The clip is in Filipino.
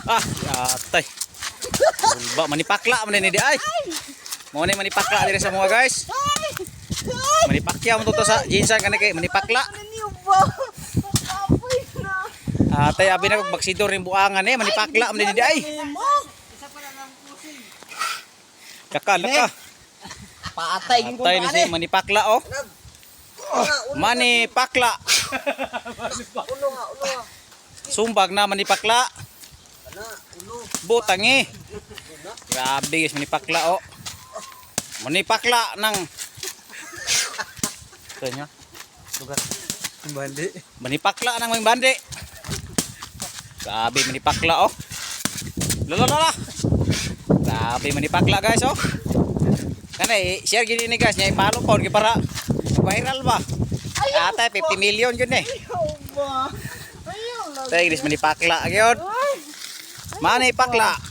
Ah, atay. Bulba manipakla man ni di ay. Mo ni manipakla diri sa mga guys. Manipakya mo to sa jinsan kanay kay manipakla. Atay abi na kog baksidor ning buangan eh manipakla man ni di ay. Kaka. Patay yung Atay ni si manipakla oh. Manipakla. Sumbag na manipakla. Butangi. Grabe guys manipakla oh. Manipakla ng kanya lugar bandi. manipakla ng bandi. Grabe manipakla oh. Lala. Grabe manipakla guys oh. Kanay share gini ni guys, nya ipalo pod kay para viral ba. Atay 50 million yun eh. Tay guys manipakla gyud. Manipakla.